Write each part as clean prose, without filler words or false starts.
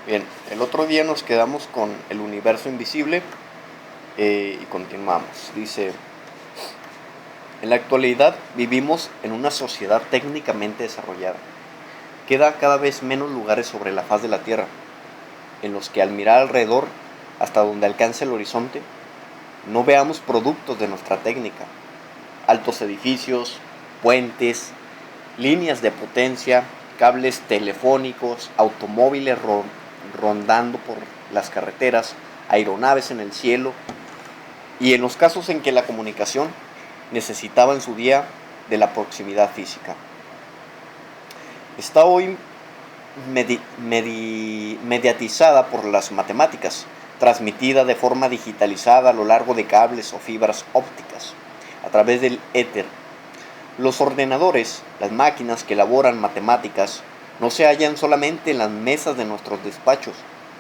Bien, el otro día nos quedamos con el universo invisible y continuamos. Dice, en la actualidad vivimos en una sociedad técnicamente desarrollada. Queda cada vez menos lugares sobre la faz de la Tierra, en los que al mirar alrededor, hasta donde alcance el horizonte, no veamos productos de nuestra técnica. Altos edificios, puentes, líneas de potencia, cables telefónicos, automóviles rondando por las carreteras, aeronaves en el cielo, y en los casos en que la comunicación necesitaba en su día de la proximidad física. Está hoy mediatizada por las matemáticas, transmitida de forma digitalizada a lo largo de cables o fibras ópticas, a través del éter. Los ordenadores, las máquinas que elaboran matemáticas, no se hallan solamente en las mesas de nuestros despachos,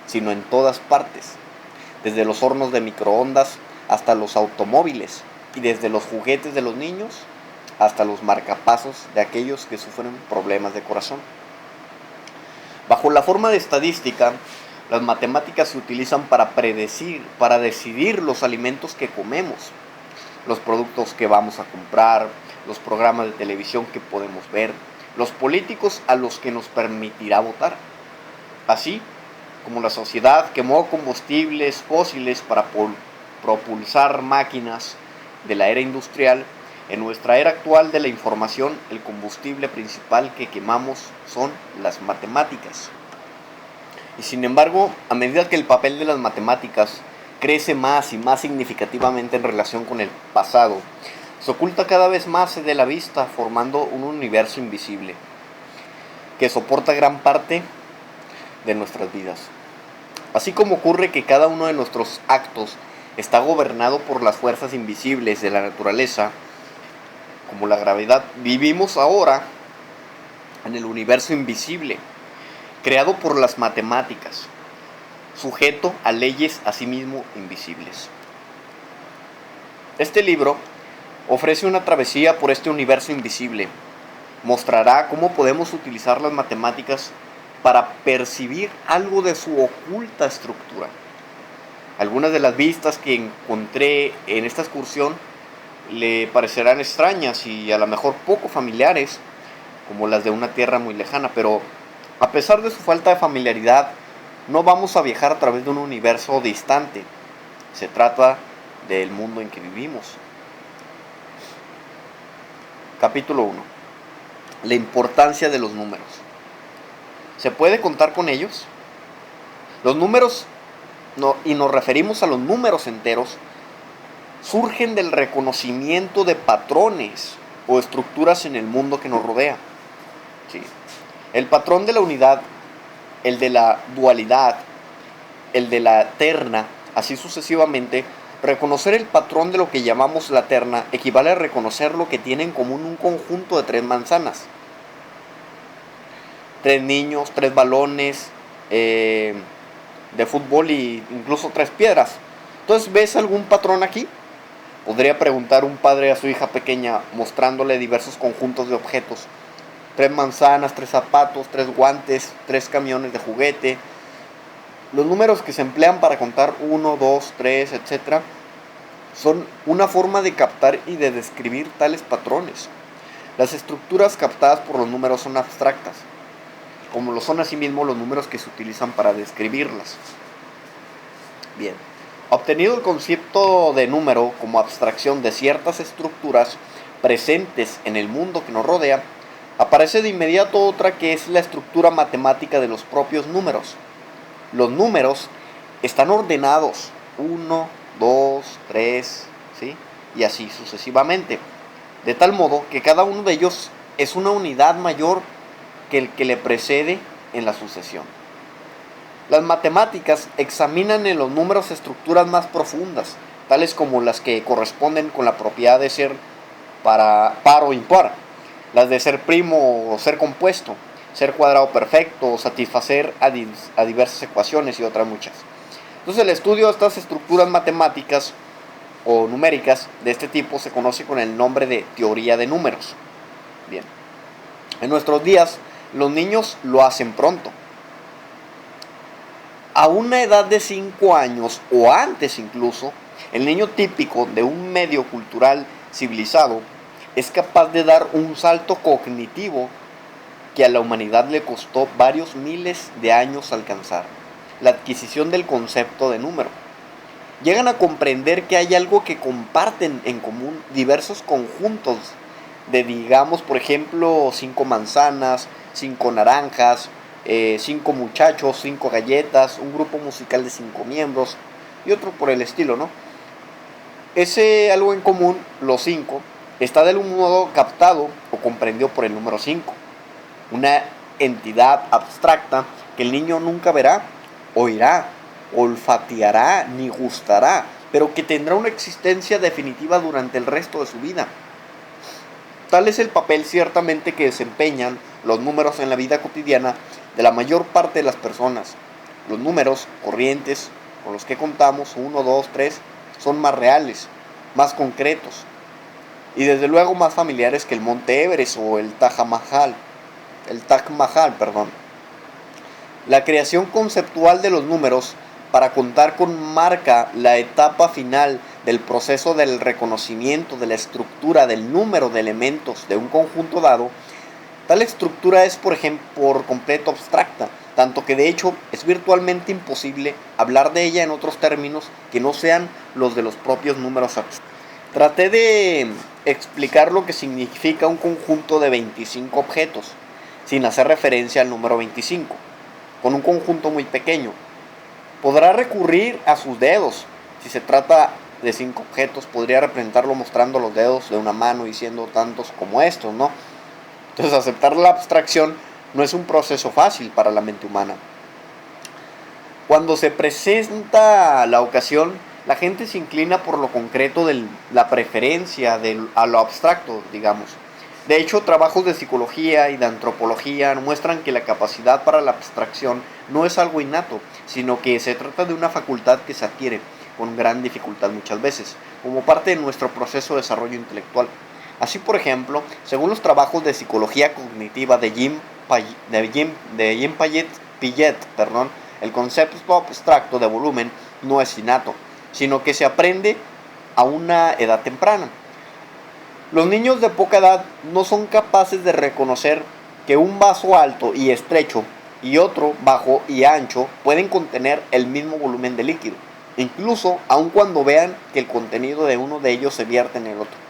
sino en todas partes, desde los hornos de microondas hasta los automóviles, y desde los juguetes de los niños hasta los marcapasos de aquellos que sufren problemas de corazón. Bajo la forma de estadística, las matemáticas se utilizan para decidir los alimentos que comemos, los productos que vamos a comprar, los programas de televisión que podemos ver, los políticos a los que nos permitirá votar. Así como la sociedad quemó combustibles fósiles para propulsar máquinas de la era industrial, en nuestra era actual de la información, el combustible principal que quemamos son las matemáticas. Y sin embargo, a medida que el papel de las matemáticas crece más y más significativamente en relación con el pasado, se oculta cada vez más de la vista, formando un universo invisible que soporta gran parte de nuestras vidas. Así como ocurre que cada uno de nuestros actos está gobernado por las fuerzas invisibles de la naturaleza, como la gravedad, vivimos ahora en el universo invisible, creado por las matemáticas, sujeto a leyes asimismo invisibles. Este libro ofrece una travesía por este universo invisible. Mostrará cómo podemos utilizar las matemáticas para percibir algo de su oculta estructura. Algunas de las vistas que encontré en esta excursión le parecerán extrañas y a lo mejor poco familiares, como las de una tierra muy lejana, pero a pesar de su falta de familiaridad, no vamos a viajar a través de un universo distante. Se trata del mundo en que vivimos. Capítulo 1. La importancia de los números. ¿Se puede contar con ellos? Los números, y nos referimos a los números enteros, surgen del reconocimiento de patrones o estructuras en el mundo que nos rodea. Sí. El patrón de la unidad, el de la dualidad, el de la terna, así sucesivamente. Reconocer el patrón de lo que llamamos la terna equivale a reconocer lo que tiene en común un conjunto de 3 manzanas. 3 niños, 3 balones de fútbol e incluso 3 piedras. Entonces, ¿ves algún patrón aquí? Podría preguntar un padre a su hija pequeña mostrándole diversos conjuntos de objetos. 3 manzanas, 3 zapatos, 3 guantes, 3 camiones de juguete. Los números que se emplean para contar 1, 2, 3, etc. son una forma de captar y de describir tales patrones. Las estructuras captadas por los números son abstractas, como lo son asimismo los números que se utilizan para describirlas. Bien, obtenido el concepto de número como abstracción de ciertas estructuras presentes en el mundo que nos rodea, aparece de inmediato otra que es la estructura matemática de los propios números. Los números están ordenados 1, 2, 3, ¿sí? Y así sucesivamente, de tal modo que cada uno de ellos es una unidad mayor que el que le precede en la sucesión. Las matemáticas examinan en los números estructuras más profundas, tales como las que corresponden con la propiedad de ser par o impar, las de ser primo o ser compuesto, ser cuadrado perfecto, satisfacer a diversas ecuaciones y otras muchas. Entonces el estudio de estas estructuras matemáticas o numéricas de este tipo se conoce con el nombre de teoría de números. Bien, en nuestros días los niños lo hacen pronto. A una edad de 5 años o antes incluso, el niño típico de un medio cultural civilizado es capaz de dar un salto cognitivo que a la humanidad le costó varios miles de años alcanzar: la adquisición del concepto de número. Llegan a comprender que hay algo que comparten en común diversos conjuntos de, digamos, por ejemplo, 5 manzanas, 5 naranjas, 5 muchachos, 5 galletas, un grupo musical de 5 miembros y otro por el estilo, ¿no? Ese algo en común, los 5, está de algún modo captado o comprendido por el número 5, una entidad abstracta que el niño nunca verá, oirá, olfateará ni gustará, pero que tendrá una existencia definitiva durante el resto de su vida. Tal es el papel ciertamente que desempeñan los números en la vida cotidiana de la mayor parte de las personas. Los números corrientes con los que contamos, 1, 2, 3, son más reales, más concretos y desde luego más familiares que el Monte Everest o el Taj Mahal. La creación conceptual de los números para contar con marca la etapa final del proceso del reconocimiento de la estructura del número de elementos de un conjunto dado. Tal estructura es, por ejemplo, por completo abstracta, tanto que de hecho es virtualmente imposible hablar de ella en otros términos que no sean los de los propios números abstractos. Traté de explicar lo que significa un conjunto de 25 objetos, sin hacer referencia al número 25, con un conjunto muy pequeño. Podrá recurrir a sus dedos. Si se trata de 5 objetos, podría representarlo mostrando los dedos de una mano y siendo tantos como estos, ¿no? Entonces, aceptar la abstracción no es un proceso fácil para la mente humana. Cuando se presenta la ocasión, la gente se inclina por lo concreto de la preferencia a lo abstracto, digamos. De hecho, trabajos de psicología y de antropología muestran que la capacidad para la abstracción no es algo innato, sino que se trata de una facultad que se adquiere con gran dificultad muchas veces, como parte de nuestro proceso de desarrollo intelectual. Así, por ejemplo, según los trabajos de psicología cognitiva de Jim Piaget, el concepto abstracto de volumen no es innato, sino que se aprende a una edad temprana. Los niños de poca edad no son capaces de reconocer que un vaso alto y estrecho y otro bajo y ancho pueden contener el mismo volumen de líquido, incluso aun cuando vean que el contenido de uno de ellos se vierte en el otro.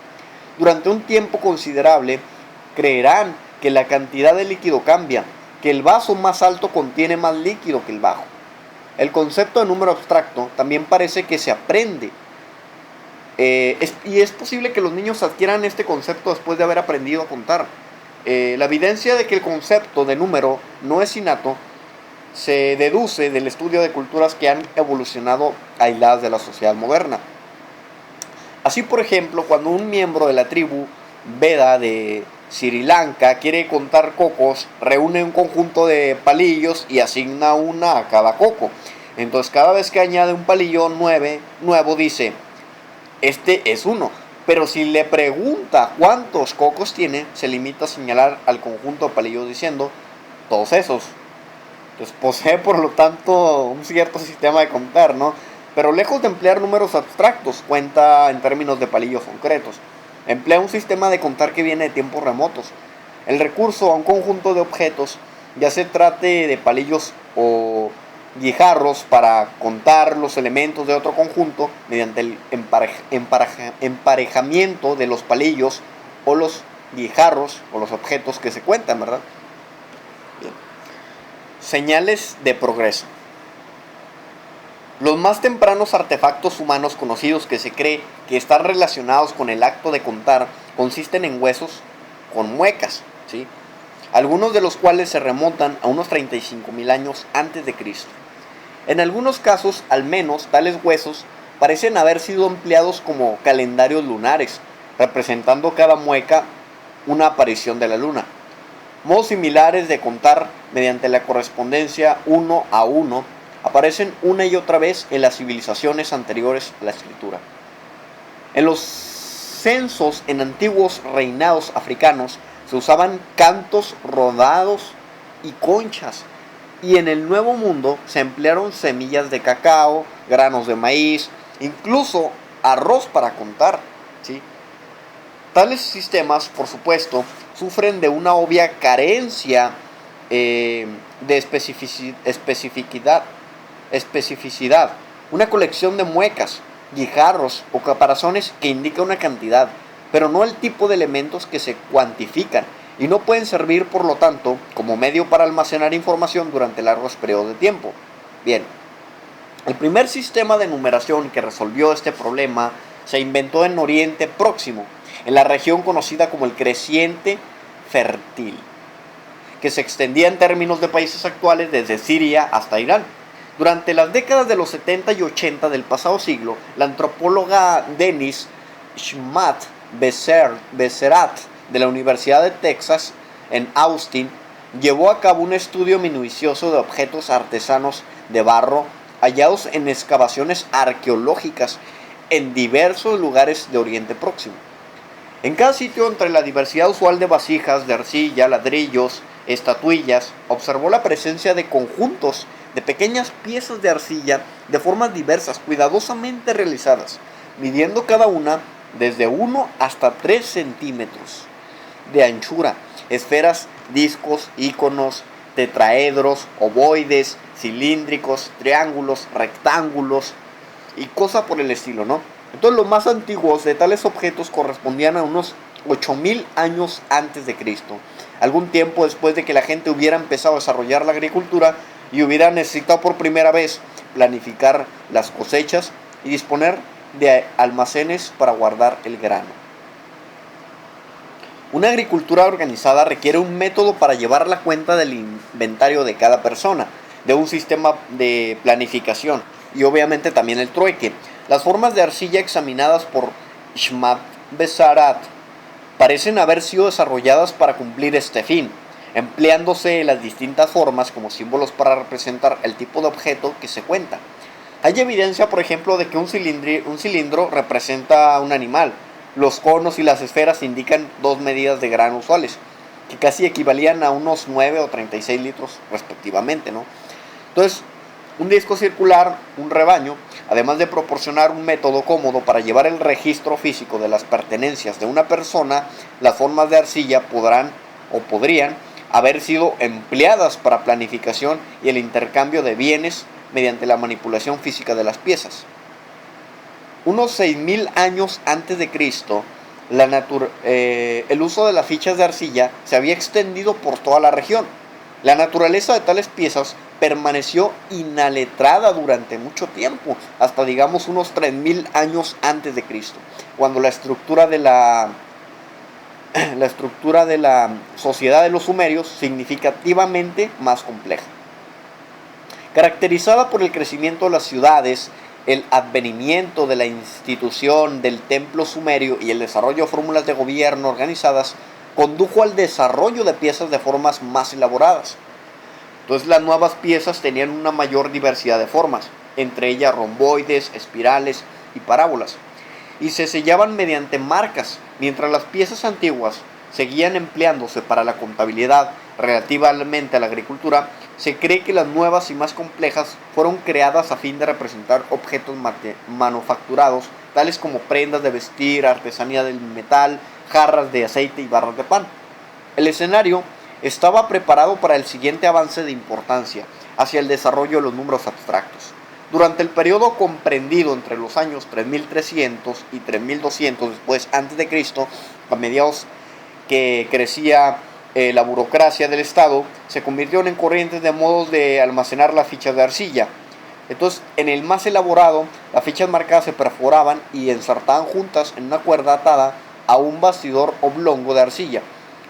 Durante un tiempo considerable creerán que la cantidad de líquido cambia, que el vaso más alto contiene más líquido que el bajo. El concepto de número abstracto también parece que se aprende. Y es posible que los niños adquieran este concepto después de haber aprendido a contar. La evidencia de que el concepto de número no es innato se deduce del estudio de culturas que han evolucionado aisladas de la sociedad moderna. Así, por ejemplo, cuando un miembro de la tribu Veda de Sri Lanka quiere contar cocos, reúne un conjunto de palillos y asigna una a cada coco. Entonces, cada vez que añade un palillo nuevo dice: este es 1. Pero si le pregunta cuántos cocos tiene, se limita a señalar al conjunto de palillos diciendo: todos esos. Entonces posee, por lo tanto, un cierto sistema de contar, ¿no? Pero lejos de emplear números abstractos, cuenta en términos de palillos concretos. Emplea un sistema de contar que viene de tiempos remotos. El recurso a un conjunto de objetos, ya se trate de palillos o guijarros para contar los elementos de otro conjunto mediante el emparejamiento de los palillos o los guijarros o los objetos que se cuentan, ¿verdad? Bien. Señales de progreso. Los más tempranos artefactos humanos conocidos que se cree que están relacionados con el acto de contar consisten en huesos con muecas, ¿sí? Algunos de los cuales se remontan a unos 35.000 años antes de Cristo. En algunos casos, al menos, tales huesos parecen haber sido empleados como calendarios lunares, representando cada mueca una aparición de la luna. Modos similares de contar mediante la correspondencia 1 a 1 aparecen una y otra vez en las civilizaciones anteriores a la escritura. En los censos en antiguos reinados africanos se usaban cantos rodados y conchas. y en el Nuevo Mundo se emplearon semillas de cacao, granos de maíz, incluso arroz para contar, ¿sí? Tales sistemas, por supuesto, sufren de una obvia carencia de especificidad, una colección de muecas, guijarros o caparazones que indica una cantidad, pero no el tipo de elementos que se cuantifican, y no pueden servir, por lo tanto, como medio para almacenar información durante largos periodos de tiempo. Bien, el primer sistema de numeración que resolvió este problema se inventó en Oriente Próximo, en la región conocida como el Creciente Fértil, que se extendía en términos de países actuales desde Siria hasta Irán. Durante las décadas de los 70 y 80 del pasado siglo, la antropóloga Denise Schmatt-Besserat de la Universidad de Texas en Austin llevó a cabo un estudio minucioso de objetos artesanos de barro hallados en excavaciones arqueológicas en diversos lugares de Oriente Próximo. En cada sitio, entre la diversidad usual de vasijas, de arcilla, ladrillos, estatuillas, observó la presencia de conjuntos de pequeñas piezas de arcilla de formas diversas, cuidadosamente realizadas, midiendo cada una desde 1 hasta 3 centímetros de anchura, esferas, discos, íconos, tetraedros, ovoides, cilíndricos, triángulos, rectángulos y cosas por el estilo, ¿no? Entonces los más antiguos de tales objetos correspondían a unos 8000 años antes de Cristo, algún tiempo después de que la gente hubiera empezado a desarrollar la agricultura y hubiera necesitado por primera vez planificar las cosechas y disponer de almacenes para guardar el grano. Una agricultura organizada requiere un método para llevar la cuenta del inventario de cada persona, de un sistema de planificación y obviamente también el trueque. Las formas de arcilla examinadas por Schmatt-Besserat parecen haber sido desarrolladas para cumplir este fin, empleándose las distintas formas como símbolos para representar el tipo de objeto que se cuenta. Hay evidencia, por ejemplo, de que un cilindro representa un animal. Los conos y las esferas indican 2 medidas de grano usuales, que casi equivalían a unos 9 o 36 litros respectivamente, ¿no? Entonces, un disco circular, un rebaño, además de proporcionar un método cómodo para llevar el registro físico de las pertenencias de una persona, las formas de arcilla podrían haber sido empleadas para planificación y el intercambio de bienes mediante la manipulación física de las piezas. Unos 6000 años antes de Cristo, el uso de las fichas de arcilla se había extendido por toda la región. La naturaleza de tales piezas permaneció inaletrada durante mucho tiempo, hasta digamos unos 3000 años antes de Cristo, cuando la estructura de la sociedad de los sumerios significativamente más compleja. Caracterizada por el crecimiento de las ciudades, el advenimiento de la institución del templo sumerio y el desarrollo de fórmulas de gobierno organizadas, condujo al desarrollo de piezas de formas más elaboradas. Entonces las nuevas piezas tenían una mayor diversidad de formas, entre ellas romboides, espirales y parábolas, y se sellaban mediante marcas, mientras las piezas antiguas seguían empleándose para la contabilidad. Relativamente a la agricultura, se cree que las nuevas y más complejas fueron creadas a fin de representar objetos manufacturados, tales como prendas de vestir, artesanía del metal, jarras de aceite y barras de pan. El escenario estaba preparado para el siguiente avance de importancia, hacia el desarrollo de los números abstractos. Durante el periodo comprendido entre los años 3300 y 3200 después antes de Cristo, a mediados que crecía la burocracia del Estado, se convirtieron en corrientes de modos de almacenar las fichas de arcilla. Entonces, en el más elaborado, las fichas marcadas se perforaban y ensartaban juntas en una cuerda atada a un bastidor oblongo de arcilla,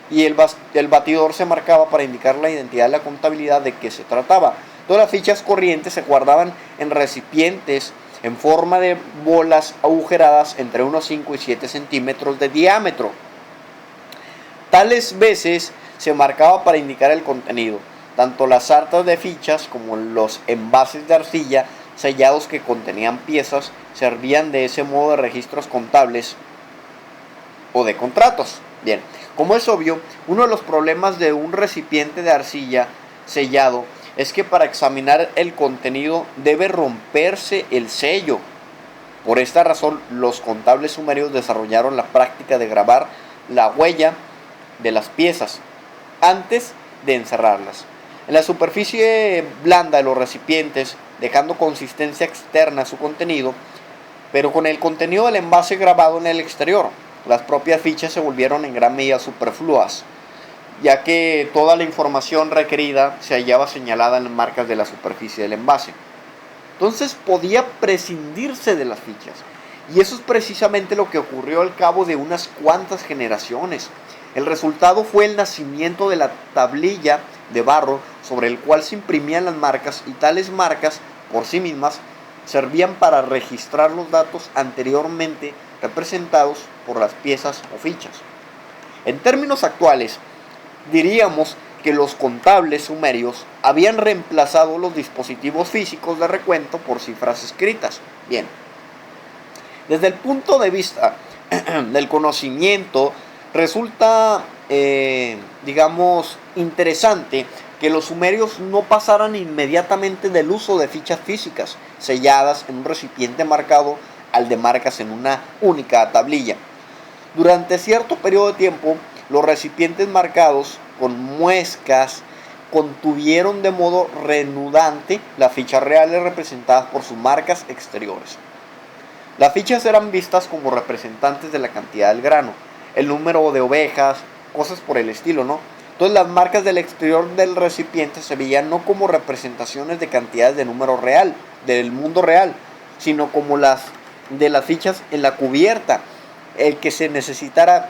y el batidor se marcaba para indicar la identidad de la contabilidad de que se trataba. Todas las fichas corrientes se guardaban en recipientes en forma de bolas agujeradas entre unos 5 y 7 centímetros de diámetro. Tales veces se marcaba para indicar el contenido. Tanto las sartas de fichas como los envases de arcilla sellados que contenían piezas servían de ese modo de registros contables o de contratos. Bien, como es obvio, uno de los problemas de un recipiente de arcilla sellado es que para examinar el contenido debe romperse el sello. Por esta razón, los contables sumerios desarrollaron la práctica de grabar la huella de las piezas antes de encerrarlas en la superficie blanda de los recipientes, dejando consistencia externa a su contenido, pero con el contenido del envase grabado en el exterior. Las propias fichas se volvieron en gran medida superfluas, ya que toda la información requerida se hallaba señalada en las marcas de la superficie del envase. Entonces podía prescindirse de las fichas. Y eso es precisamente lo que ocurrió al cabo de unas cuantas generaciones. El resultado fue el nacimiento de la tablilla de barro sobre el cual se imprimían las marcas, y tales marcas por sí mismas servían para registrar los datos anteriormente representados por las piezas o fichas. En términos actuales, diríamos que los contables sumerios habían reemplazado los dispositivos físicos de recuento por cifras escritas. Bien, desde el punto de vista del conocimiento, resulta, interesante que los sumerios no pasaran inmediatamente del uso de fichas físicas selladas en un recipiente marcado al de marcas en una única tablilla. Durante cierto periodo de tiempo, los recipientes marcados con muescas contuvieron de modo redundante las fichas reales representadas por sus marcas exteriores. Las fichas eran vistas como representantes de la cantidad del grano, el número de ovejas, cosas por el estilo, ¿no? Entonces las marcas del exterior del recipiente se veían no como representaciones de cantidades de número real, del mundo real, sino como las de las fichas en la cubierta. El que se necesitara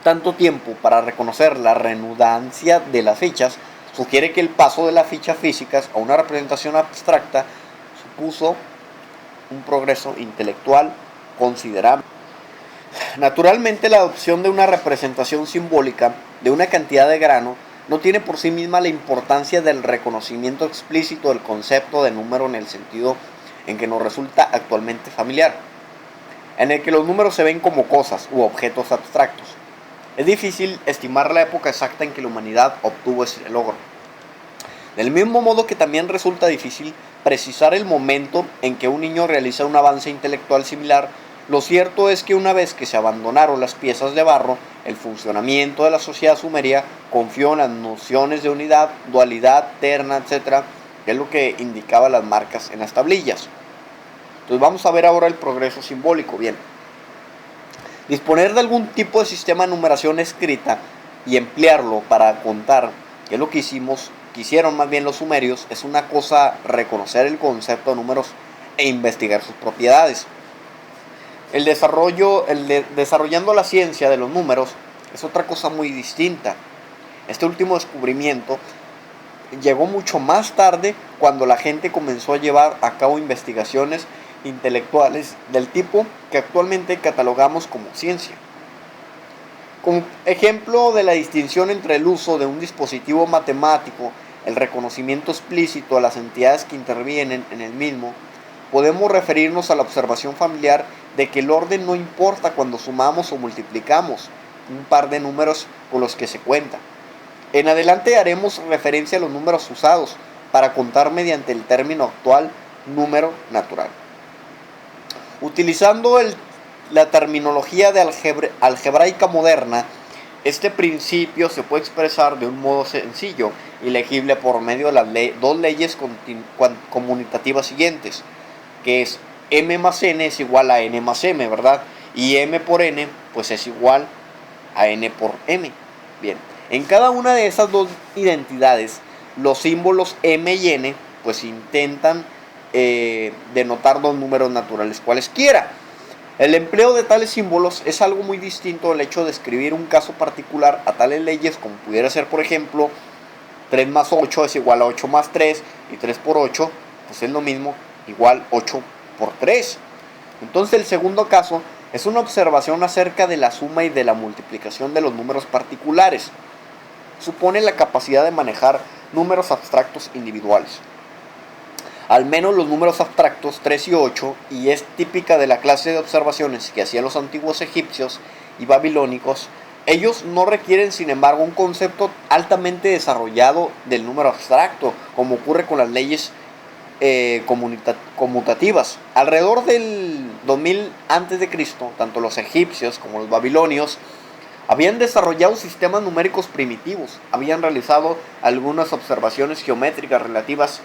tanto tiempo para reconocer la redundancia de las fichas sugiere que el paso de las fichas físicas a una representación abstracta supuso un progreso intelectual considerable. Naturalmente, la adopción de una representación simbólica de una cantidad de grano no tiene por sí misma la importancia del reconocimiento explícito del concepto de número en el sentido en que nos resulta actualmente familiar, en el que los números se ven como cosas u objetos abstractos. Es difícil estimar la época exacta en que la humanidad obtuvo ese logro. Del mismo modo que también resulta difícil precisar el momento en que un niño realiza un avance intelectual similar, lo cierto es que una vez que se abandonaron las piezas de barro, el funcionamiento de la sociedad sumeria confió en las nociones de unidad, dualidad, terna, etc., que es lo que indicaba las marcas en las tablillas. Entonces vamos a ver ahora el progreso simbólico. Bien, disponer de algún tipo de sistema de numeración escrita y emplearlo para contar, que es lo que hicieron más bien los sumerios, es una cosa reconocer el concepto de números e investigar sus propiedades. Desarrollando la ciencia de los números es otra cosa muy distinta. Este último descubrimiento llegó mucho más tarde, cuando la gente comenzó a llevar a cabo investigaciones intelectuales del tipo que actualmente catalogamos como ciencia. Como ejemplo de la distinción entre el uso de un dispositivo matemático, el reconocimiento explícito a las entidades que intervienen en el mismo, podemos referirnos a la observación familiar de que el orden no importa cuando sumamos o multiplicamos un par de números con los que se cuenta. En adelante haremos referencia a los números usados para contar mediante el término actual número natural. Utilizando la terminología de algebraica moderna, este principio se puede expresar de un modo sencillo y legible por medio de las dos leyes conmutativas siguientes, que es m más n es igual a n más m, ¿verdad? Y m por n pues es igual a n por m. Bien, en cada una de esas dos identidades, los símbolos m y n pues intentan denotar dos números naturales cualesquiera. El empleo de tales símbolos es algo muy distinto del hecho de escribir un caso particular a tales leyes, como pudiera ser, por ejemplo, 3 más 8 es igual a 8 más 3, y 3 por 8 pues es lo mismo, igual 8 por 3. Entonces el segundo caso es una observación acerca de la suma y de la multiplicación de los números particulares. Supone la capacidad de manejar números abstractos individuales. Al menos los números abstractos 3 y 8, y es típica de la clase de observaciones que hacían los antiguos egipcios y babilónicos Ellos no requieren, sin embargo, un concepto altamente desarrollado del número abstracto, como ocurre con las leyes conmutativas. Alrededor del 2000 a.C., tanto los egipcios como los babilonios habían desarrollado sistemas numéricos primitivos, habían realizado algunas observaciones geométricas relativas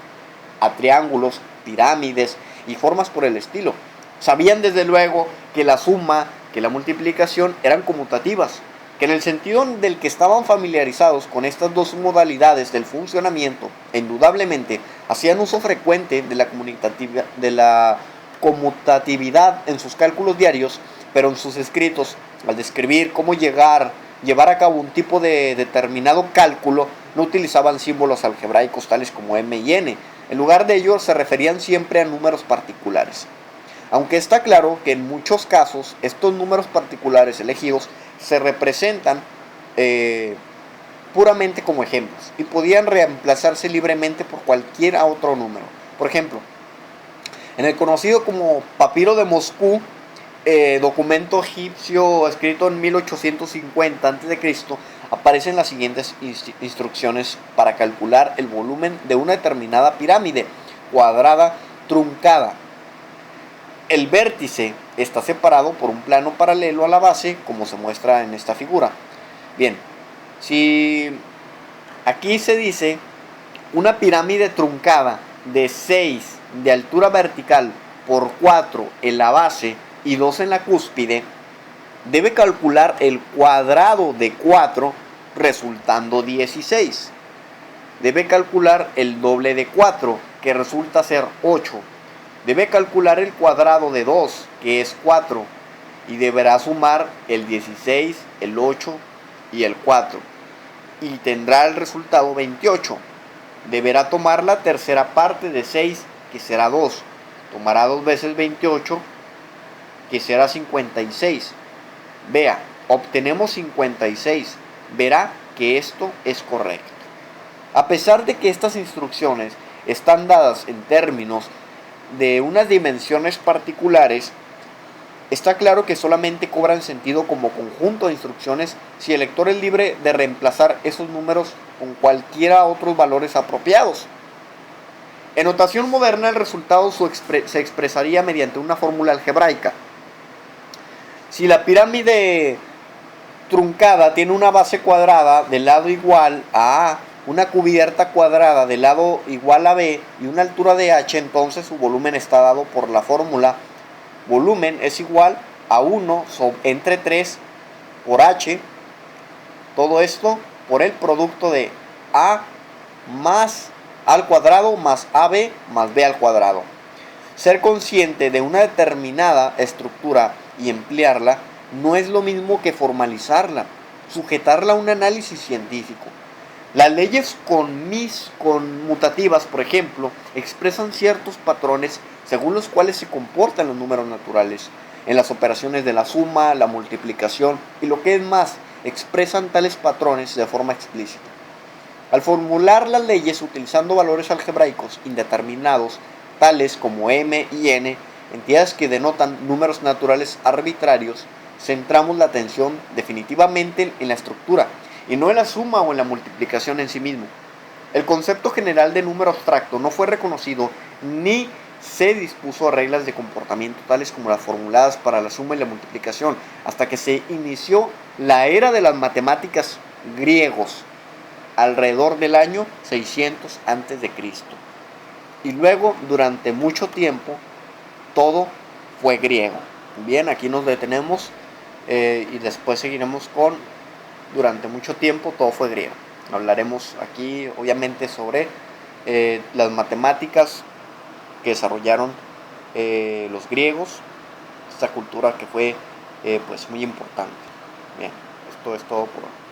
a triángulos, pirámides y formas por el estilo. Sabían desde luego que la suma, que la multiplicación eran conmutativas, que en el sentido del que estaban familiarizados con estas dos modalidades del funcionamiento, indudablemente hacían uso frecuente de la conmutatividad en sus cálculos diarios, pero en sus escritos, al describir cómo llevar a cabo un tipo de determinado cálculo, no utilizaban símbolos algebraicos tales como m y n. En lugar de ello, se referían siempre a números particulares. Aunque está claro que en muchos casos estos números particulares elegidos se representan puramente como ejemplos y podían reemplazarse libremente por cualquier otro número. Por ejemplo, en el conocido como Papiro de Moscú, documento egipcio escrito en 1850 a.C., aparecen las siguientes instrucciones para calcular el volumen de una determinada pirámide cuadrada truncada. El vértice está separado por un plano paralelo a la base, como se muestra en esta figura. Bien, si aquí se dice una pirámide truncada de 6 de altura vertical por 4 en la base y 2 en la cúspide, debe calcular el cuadrado de 4 resultando 16. Debe calcular el doble de 4, que resulta ser 8. Debe calcular el cuadrado de 2, que es 4, y deberá sumar el 16, el 8 y el 4, y tendrá el resultado 28. Deberá tomar la tercera parte de 6, que será 2. Tomará 2 veces 28, que será 56. Vea, obtenemos 56. Verá que esto es correcto. A pesar de que estas instrucciones están dadas en términos de unas dimensiones particulares, está claro que solamente cobran sentido como conjunto de instrucciones si el lector es libre de reemplazar esos números con cualquiera otros valores apropiados. En notación moderna, el resultado se expresaría mediante una fórmula algebraica. Si la pirámide truncada tiene una base cuadrada del lado igual a A, una cubierta cuadrada del lado igual a B y una altura de H, entonces su volumen está dado por la fórmula volumen es igual a 1 entre 3 por H, todo esto por el producto de A más A al cuadrado más AB más B al cuadrado. Ser consciente de una determinada estructura y emplearla no es lo mismo que formalizarla, sujetarla a un análisis científico. Las leyes conmutativas, por ejemplo, expresan ciertos patrones según los cuales se comportan los números naturales. En las operaciones de la suma, la multiplicación y lo que es más, expresan tales patrones de forma explícita. Al formular las leyes utilizando valores algebraicos indeterminados, tales como m y n, entidades que denotan números naturales arbitrarios, centramos la atención definitivamente en la estructura y no en la suma o en la multiplicación en sí mismo. El concepto general de número abstracto no fue reconocido ni se dispuso reglas de comportamiento tales como las formuladas para la suma y la multiplicación hasta que se inició la era de las matemáticas griegos alrededor del año 600 a.C. Y luego, durante mucho tiempo, todo fue griego. Bien, aquí nos detenemos y después seguiremos con durante mucho tiempo todo fue griego. Hablaremos aquí obviamente sobre las matemáticas que desarrollaron los griegos, esta cultura que fue pues muy importante. Bien, esto es todo por hoy.